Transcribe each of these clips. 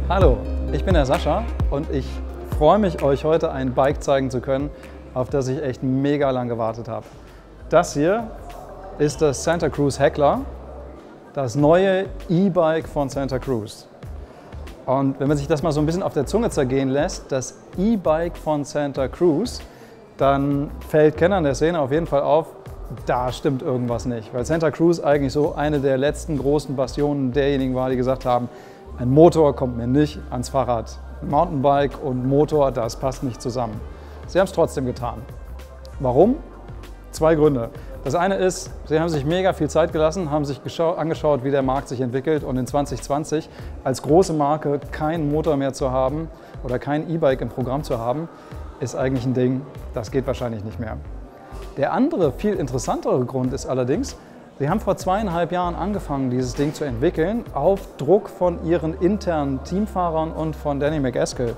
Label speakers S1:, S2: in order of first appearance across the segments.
S1: Hallo, ich bin der Sascha und ich freue mich, euch heute ein Bike zeigen zu können, auf das ich echt mega lang gewartet habe. Das hier ist das Santa Cruz Heckler, das neue E-Bike von Santa Cruz. Und wenn man sich das mal so ein bisschen auf der Zunge zergehen lässt, das E-Bike von Santa Cruz, dann fällt Kennern der Szene auf jeden Fall auf, da stimmt irgendwas nicht. Weil Santa Cruz eigentlich so eine der letzten großen Bastionen derjenigen war, die gesagt haben, ein Motor kommt mir nicht ans Fahrrad. Mountainbike und Motor, das passt nicht zusammen. Sie haben es trotzdem getan. Warum? Zwei Gründe. Das eine ist, sie haben sich mega viel Zeit gelassen, haben sich angeschaut, wie der Markt sich entwickelt, und in 2020 als große Marke keinen Motor mehr zu haben oder kein E-Bike im Programm zu haben, ist eigentlich ein Ding, das geht wahrscheinlich nicht mehr. Der andere, viel interessantere Grund ist allerdings, sie haben vor 2,5 Jahren angefangen, dieses Ding zu entwickeln, auf Druck von ihren internen Teamfahrern und von Danny MacAskill.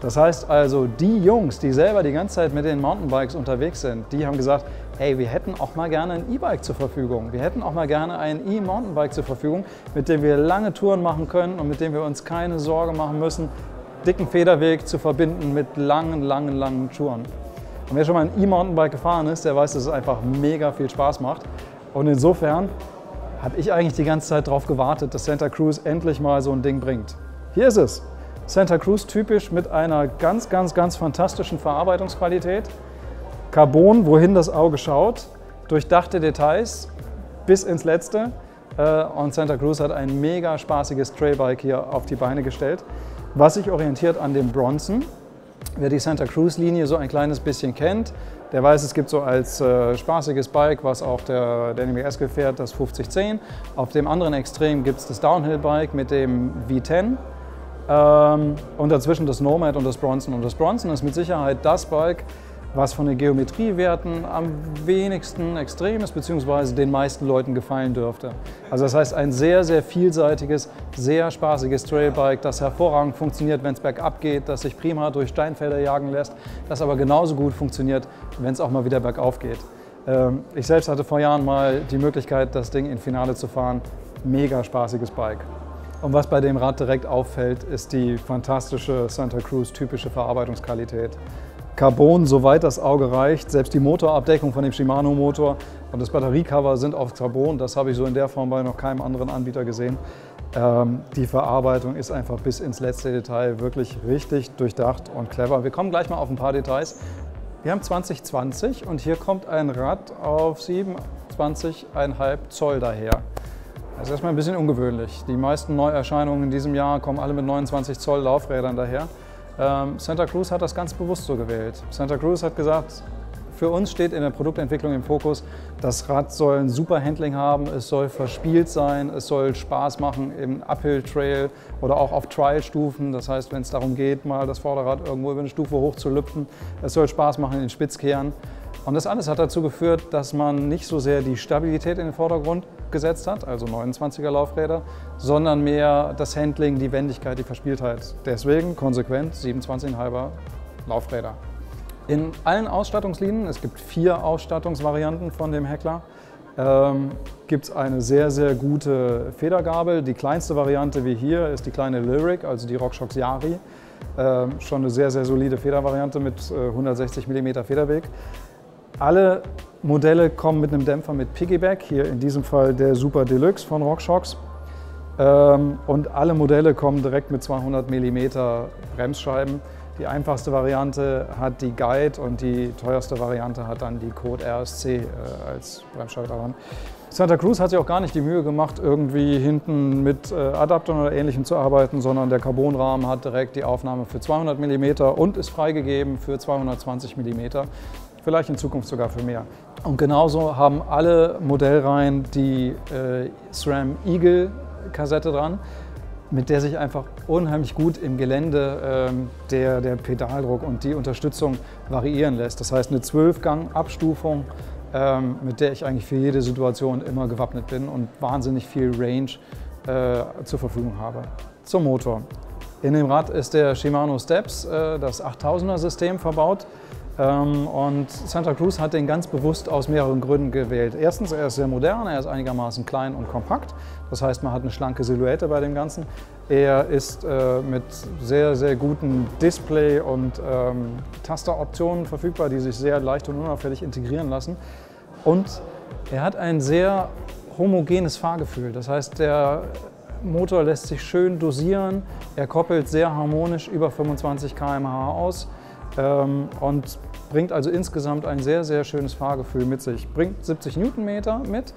S1: Das heißt also, die Jungs, die selber die ganze Zeit mit den Mountainbikes unterwegs sind, die haben gesagt, hey, wir hätten auch mal gerne ein E-Bike zur Verfügung. Wir hätten auch mal gerne ein E-Mountainbike zur Verfügung, mit dem wir lange Touren machen können und mit dem wir uns keine Sorge machen müssen, dicken Federweg zu verbinden mit langen Touren. Und wer schon mal ein E-Mountainbike gefahren ist, der weiß, dass es einfach mega viel Spaß macht. Und insofern habe ich eigentlich die ganze Zeit darauf gewartet, dass Santa Cruz endlich mal so ein Ding bringt. Hier ist es. Santa Cruz typisch mit einer ganz fantastischen Verarbeitungsqualität. Carbon, wohin das Auge schaut, durchdachte Details bis ins Letzte. Und Santa Cruz hat ein mega spaßiges Trailbike hier auf die Beine gestellt, was sich orientiert an dem Bronson. Wer die Santa Cruz-Linie so ein kleines bisschen kennt, der weiß, es gibt so als spaßiges Bike, was auch der Danny MacAskill fährt, das 5010. Auf dem anderen Extrem gibt es das Downhill-Bike mit dem V10 und dazwischen das Nomad und das Bronson. Und das Bronson ist mit Sicherheit das Bike, was von den Geometriewerten am wenigsten extrem ist, beziehungsweise den meisten Leuten gefallen dürfte. Also das heißt, ein sehr vielseitiges, sehr spaßiges Trailbike, das hervorragend funktioniert, wenn es bergab geht, das sich prima durch Steinfelder jagen lässt, das aber genauso gut funktioniert, wenn es auch mal wieder bergauf geht. Ich selbst hatte vor Jahren mal die Möglichkeit, das Ding in Finale zu fahren. Mega spaßiges Bike. Und was bei dem Rad direkt auffällt, ist die fantastische Santa Cruz typische Verarbeitungsqualität. Carbon, soweit das Auge reicht, selbst die Motorabdeckung von dem Shimano-Motor und das Batteriecover sind auf Carbon. Das habe ich so in der Form bei noch keinem anderen Anbieter gesehen. Die Verarbeitung ist einfach bis ins letzte Detail wirklich richtig durchdacht und clever. Wir kommen gleich mal auf ein paar Details. Wir haben 2020 und hier kommt ein Rad auf 27,5 Zoll daher. Das ist erstmal ein bisschen ungewöhnlich. Die meisten Neuerscheinungen in diesem Jahr kommen alle mit 29 Zoll Laufrädern daher. Santa Cruz hat das ganz bewusst so gewählt. Santa Cruz hat gesagt, für uns steht in der Produktentwicklung im Fokus, das Rad soll ein super Handling haben, es soll verspielt sein, es soll Spaß machen im Uphill-Trail oder auch auf Trial-Stufen. Das heißt, wenn es darum geht, mal das Vorderrad irgendwo über eine Stufe hoch zu lüpfen, es soll Spaß machen in den Spitzkehren. Und das alles hat dazu geführt, dass man nicht so sehr die Stabilität in den Vordergrund gesetzt hat, also 29er Laufräder, sondern mehr das Handling, die Wendigkeit, die Verspieltheit. Deswegen konsequent 27,5er Laufräder. In allen Ausstattungslinien, es gibt 4 Ausstattungsvarianten von dem Heckler, gibt es eine sehr gute Federgabel. Die kleinste Variante wie hier ist die kleine Lyric, also die RockShox Yari. Schon eine sehr solide Federvariante mit 160 mm Federweg. Alle Modelle kommen mit einem Dämpfer mit Piggyback, hier in diesem Fall der Super Deluxe von RockShox. Und alle Modelle kommen direkt mit 200 mm Bremsscheiben. Die einfachste Variante hat die Guide und die teuerste Variante hat dann die Code RSC als Bremsscheibe daran. Santa Cruz hat sich auch gar nicht die Mühe gemacht, irgendwie hinten mit Adaptern oder Ähnlichem zu arbeiten, sondern der Carbonrahmen hat direkt die Aufnahme für 200 mm und ist freigegeben für 220 mm. Vielleicht in Zukunft sogar für mehr. Und genauso haben alle Modellreihen die SRAM Eagle Kassette dran, mit der sich einfach unheimlich gut im Gelände der Pedaldruck und die Unterstützung variieren lässt. Das heißt eine 12-Gang-Abstufung, mit der ich eigentlich für jede Situation immer gewappnet bin und wahnsinnig viel Range zur Verfügung habe. Zum Motor. In dem Rad ist der Shimano Steps, das 8000er System verbaut. Und Santa Cruz hat den ganz bewusst aus mehreren Gründen gewählt. Erstens, er ist sehr modern, er ist einigermaßen klein und kompakt. Das heißt, man hat eine schlanke Silhouette bei dem Ganzen. Er ist mit sehr, sehr guten Display- und Tasteroptionen verfügbar, die sich sehr leicht und unauffällig integrieren lassen. Und er hat ein sehr homogenes Fahrgefühl. Das heißt, der Motor lässt sich schön dosieren, er koppelt sehr harmonisch über 25 km/h aus und bringt also insgesamt ein sehr, sehr schönes Fahrgefühl mit sich. Bringt 70 Newtonmeter mit.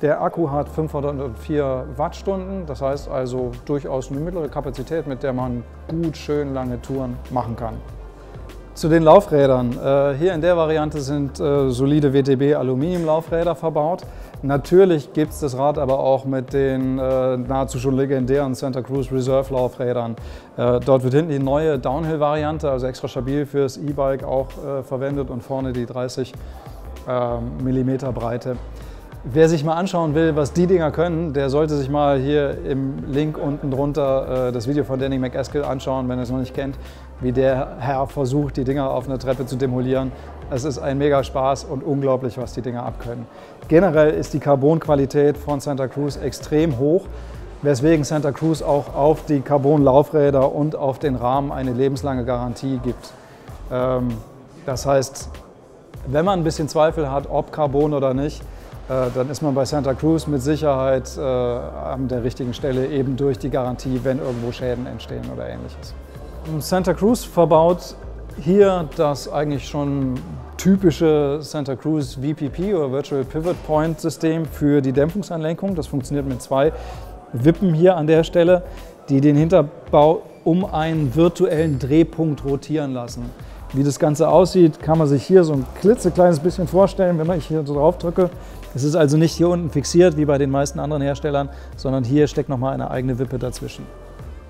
S1: Der Akku hat 504 Wattstunden, das heißt also durchaus eine mittlere Kapazität, mit der man gut schön lange Touren machen kann. Zu den Laufrädern. Hier in der Variante sind solide WTB Aluminiumlaufräder verbaut. Natürlich gibt es das Rad aber auch mit den nahezu schon legendären Santa Cruz Reserve Laufrädern. Dort wird hinten die neue Downhill-Variante, also extra stabil fürs E-Bike auch verwendet und vorne die 30 mm Breite. Wer sich mal anschauen will, was die Dinger können, der sollte sich mal hier im Link unten drunter das Video von Danny MacAskill anschauen, wenn er es noch nicht kennt, wie der Herr versucht, die Dinger auf einer Treppe zu demolieren. Es ist ein mega Spaß und unglaublich, was die Dinger abkönnen. Generell ist die Carbon-Qualität von Santa Cruz extrem hoch, weswegen Santa Cruz auch auf die Carbon-Laufräder und auf den Rahmen eine lebenslange Garantie gibt. Das heißt, wenn man ein bisschen Zweifel hat, ob Carbon oder nicht, dann ist man bei Santa Cruz mit Sicherheit an der richtigen Stelle, eben durch die Garantie, wenn irgendwo Schäden entstehen oder Ähnliches. Santa Cruz verbaut hier das eigentlich schon typische Santa Cruz VPP oder Virtual Pivot Point System für die Dämpfungsanlenkung. Das funktioniert mit 2 Wippen hier an der Stelle, die den Hinterbau um einen virtuellen Drehpunkt rotieren lassen. Wie das Ganze aussieht, kann man sich hier so ein klitzekleines bisschen vorstellen, wenn ich hier so drauf drücke. Es ist also nicht hier unten fixiert wie bei den meisten anderen Herstellern, sondern hier steckt nochmal eine eigene Wippe dazwischen.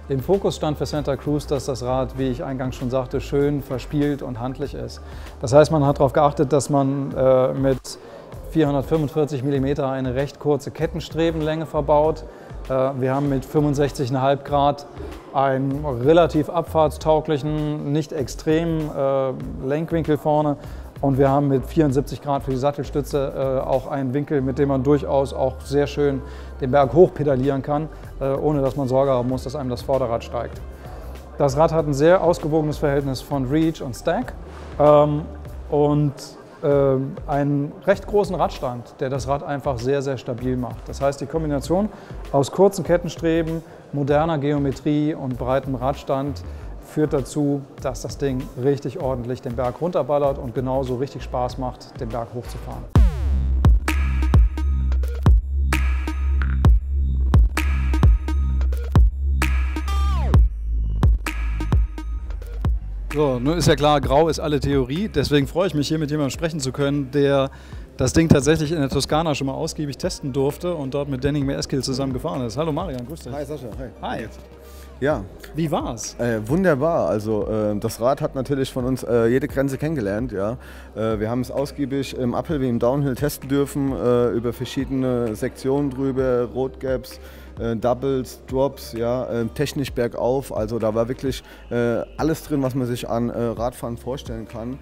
S1: Im Fokus stand für Santa Cruz, dass das Rad, wie ich eingangs schon sagte, schön verspielt und handlich ist. Das heißt, man hat darauf geachtet, dass man mit 445 mm eine recht kurze Kettenstrebenlänge verbaut. Wir haben mit 65,5 Grad einen relativ abfahrtstauglichen, nicht extremen Lenkwinkel vorne. Und wir haben mit 74 Grad für die Sattelstütze auch einen Winkel, mit dem man durchaus auch sehr schön den Berg hoch pedalieren kann, ohne dass man Sorge haben muss, dass einem das Vorderrad steigt. Das Rad hat ein sehr ausgewogenes Verhältnis von Reach und Stack und einen recht großen Radstand, der das Rad einfach sehr, sehr stabil macht. Das heißt, die Kombination aus kurzen Kettenstreben, moderner Geometrie und breitem Radstand führt dazu, dass das Ding richtig ordentlich den Berg runterballert und genauso richtig Spaß macht, den Berg hochzufahren. So, nun ist ja klar, grau ist alle Theorie, deswegen freue ich mich, hier mit jemandem sprechen zu können, der das Ding tatsächlich in der Toskana schon mal ausgiebig testen durfte und dort mit Danny MacAskill zusammen gefahren ist. Hallo Marian, grüß dich.
S2: Hi Sascha, hi.
S1: Hi.
S2: Ja.
S1: Wie war's?
S2: Wunderbar. Also das Rad hat natürlich von uns jede Grenze kennengelernt. Ja. Wir haben es ausgiebig im Uphill wie im Downhill testen dürfen, über verschiedene Sektionen drüber, Roadgaps, Doubles, Drops, ja, technisch bergauf. Also da war wirklich alles drin, was man sich an Radfahren vorstellen kann.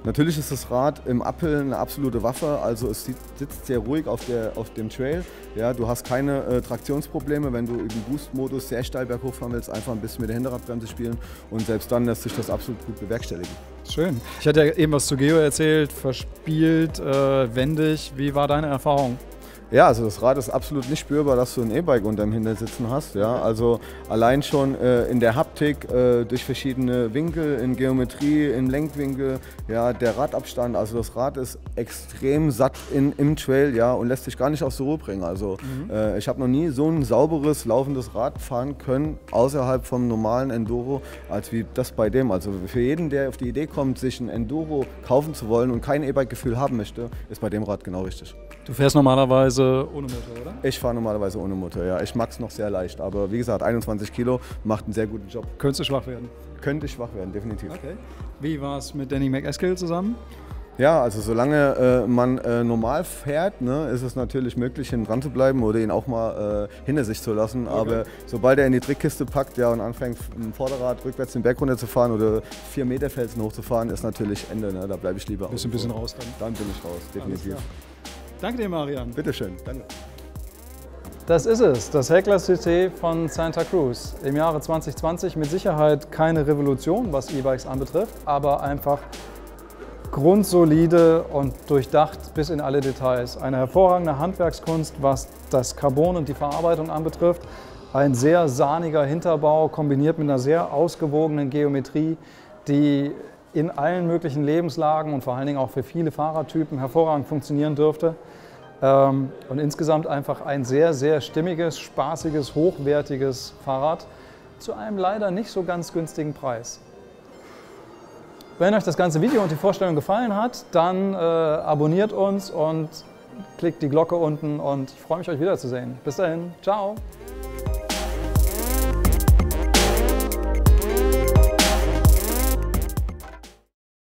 S2: Natürlich ist das Rad im Uphill eine absolute Waffe. Also es sitzt sehr ruhig auf dem Trail. Ja, du hast keine Traktionsprobleme, wenn du im Boost-Modus sehr steil berghoch fahren willst, einfach ein bisschen mit der Hinterradbremse spielen und selbst dann lässt sich das absolut gut bewerkstelligen.
S1: Schön. Ich hatte ja eben was zu Geo erzählt, verspielt, wendig. Wie war deine Erfahrung?
S2: Ja, also das Rad ist absolut nicht spürbar, dass du ein E-Bike unterm Hintersitzen hast. Ja? Also allein schon in der Haptik, durch verschiedene Winkel, in Geometrie, im Lenkwinkel, ja, der Radabstand. Also das Rad ist extrem satt im Trail, ja, und lässt sich gar nicht aus der Ruhe bringen. Also ich habe noch nie so ein sauberes, laufendes Rad fahren können, außerhalb vom normalen Enduro, als wie das bei dem. Also für jeden, der auf die Idee kommt, sich ein Enduro kaufen zu wollen und kein E-Bike-Gefühl haben möchte, ist bei dem Rad genau richtig.
S1: Du fährst normalerweise ohne Motor, oder?
S2: Ich fahre normalerweise ohne Motor, ja. Ich mag es noch sehr leicht, aber wie gesagt, 21 Kilo macht einen sehr guten Job.
S1: Könntest du schwach werden?
S2: Könnte ich schwach werden, definitiv.
S1: Okay. Wie war es mit Danny MacAskill zusammen?
S2: Ja, also solange man normal fährt, ne, ist es natürlich möglich, hinten dran zu bleiben oder ihn auch mal hinter sich zu lassen. Okay. Aber sobald er in die Trickkiste packt, ja, und anfängt, ein Vorderrad rückwärts den Berg runter zu fahren oder 4 Meter Felsen hochzufahren, ist natürlich Ende. Ne? Da bleibe ich lieber.
S1: Bist ein bisschen raus dann?
S2: Dann bin ich raus, definitiv.
S1: Danke dir, Marian.
S2: Bitteschön, danke.
S1: Das ist es, das Heckler CT von Santa Cruz. Im Jahre 2020 mit Sicherheit keine Revolution, was E-Bikes anbetrifft, aber einfach grundsolide und durchdacht bis in alle Details. Eine hervorragende Handwerkskunst, was das Carbon und die Verarbeitung anbetrifft. Ein sehr sahniger Hinterbau kombiniert mit einer sehr ausgewogenen Geometrie, die in allen möglichen Lebenslagen und vor allen Dingen auch für viele Fahrertypen hervorragend funktionieren dürfte. Und insgesamt einfach ein sehr, sehr stimmiges, spaßiges, hochwertiges Fahrrad zu einem leider nicht so ganz günstigen Preis. Wenn euch das ganze Video und die Vorstellung gefallen hat, dann abonniert uns und klickt die Glocke unten und ich freue mich, euch wiederzusehen. Bis dahin, ciao!